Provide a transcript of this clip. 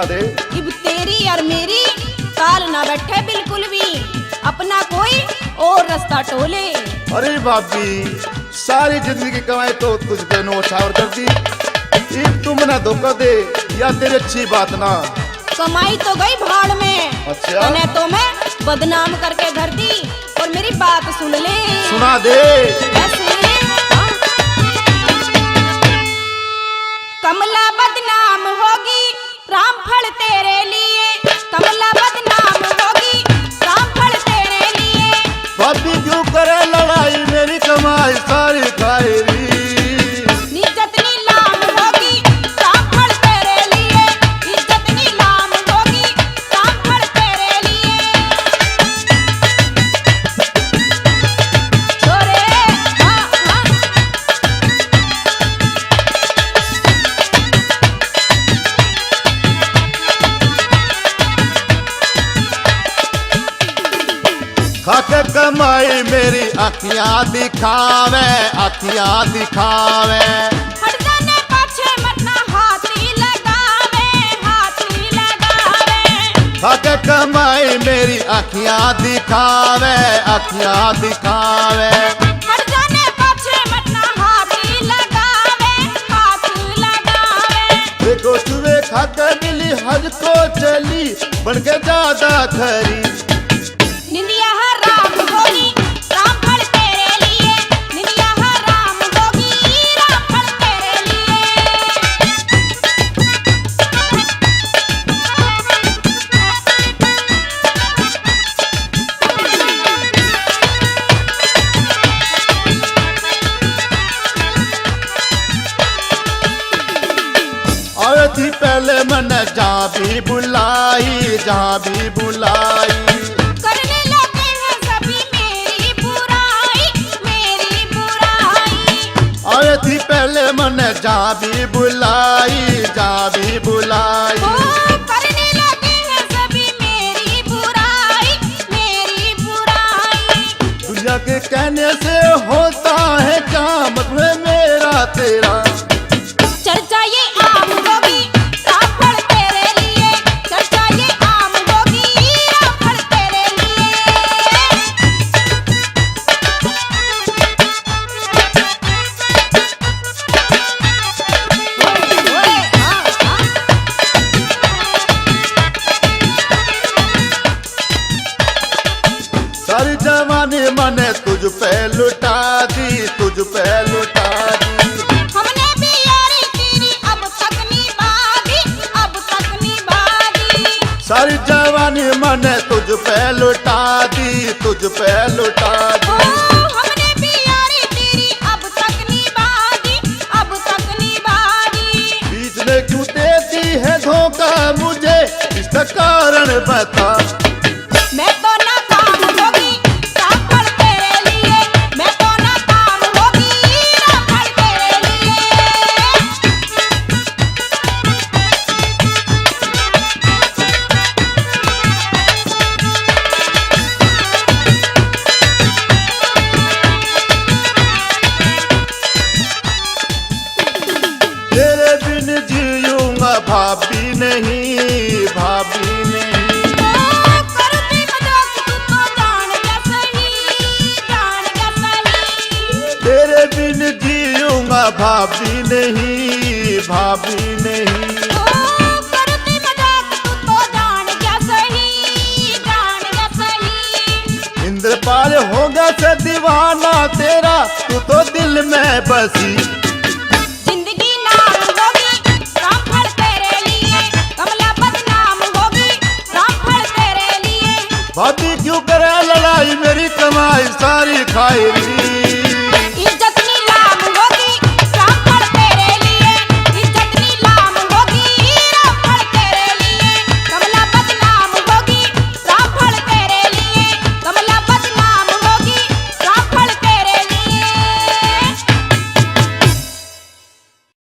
दे। इब तेरी और मेरी ताल ना बैठे बिल्कुल भी, अपना कोई और रास्ता टोले। अरे भाभी सारी जिंदगी की कमाई तो तुझ पे नौछावर कर दी, तुम ना धोखा दे या तेरी अच्छी बात ना। कमाई तो गई भाड़ में, अच्छा तने तो मैं बदनाम करके धर दी। और मेरी बात सुन ले, सुना दे। ऐसे कमला बदनाम होगी रामफल तेरे लिए, कमला बदनाम होगी रामफल तेरे लिए। भाभी क्यों करे लड़ाई, मेरी कमाई सारी खाएगी। इज्जत नीलाम होगी रामफल तेरे लिए, इज्जत नीलाम होगी रामफल तेरे लिए। छोरे हाँ हाँ खाके कमाई मेरी अखियां दिखावे, अखियां दिखावे। हट जाने पाछे मरना हाथी लगावे, हाथी लगावे। खाके कमाई मेरी अखियां दिखावे, अखियां दिखावे। हट जाने पाछे मरना हाथी लगावे, हाथ लगावे। देखो चुहे खाके मिली हज को चली, बनके ज्यादा खरी। निंदिया हराम होगी रामफल तेरे लिए, निंदिया हराम होगी रामफल तेरे लिए। आए थी पहले मैंने जहाँ भी बुलाई, जहाँ भी बुलाई। करने लगे हैं सभी मेरी बुराई, मेरी बुराई। आए थी पहले मैंने जहाँ भी बुलाई, जहाँ भी बुलाई। ओ करने लगे हैं सभी मेरी बुराई, मेरी बुराई। दुनिया के कहने से होता है क्या, मतलब मेरा तेरा। चर्चा ये आम होगी रामफल तेरे लिए, चर्चा ये आम होगी रामफल तेरे लिए। ओए हाँ हाँ सारी जवानी मैंने तुझ पे लुटा दी, तुझ पे लुटा दी। हमने भी यारी तेरी अब तक निभाई, अब तक निभाई। सारी जवानी मैंने तुझ पे लुटा दी, तुझ पे लुटा ओ दी। हमने भी यारी तेरी अब तक निभाई, अब तक निभाई। बीच में क्यों देती है धोखा मुझे, इसका कारण बता। मैं तो नाकाम होगी रामफल तेरे लिए, मैं तो नाकाम होगी रामफल तेरे लिए। तेरे बिन जीऊंगा भाभी नहीं, भाभी नहीं। ओ करती मजाक तू तो जान जा सही, जान जा सही। तेरे बिन जीऊंगा भाभी नहीं, भाभी नहीं। ओ करती मजाक तू तो जान जा सही, जान जा सही। इंद्रपाल होगा से दीवाना तेरा, तू तो दिल में बसी। जिंदगी नाम होगी रामफल तेरे लिए, कमला बदनाम होगी रामफल तेरे लिए। भाभी क्यों करे लड़ाई, मेरी कमाई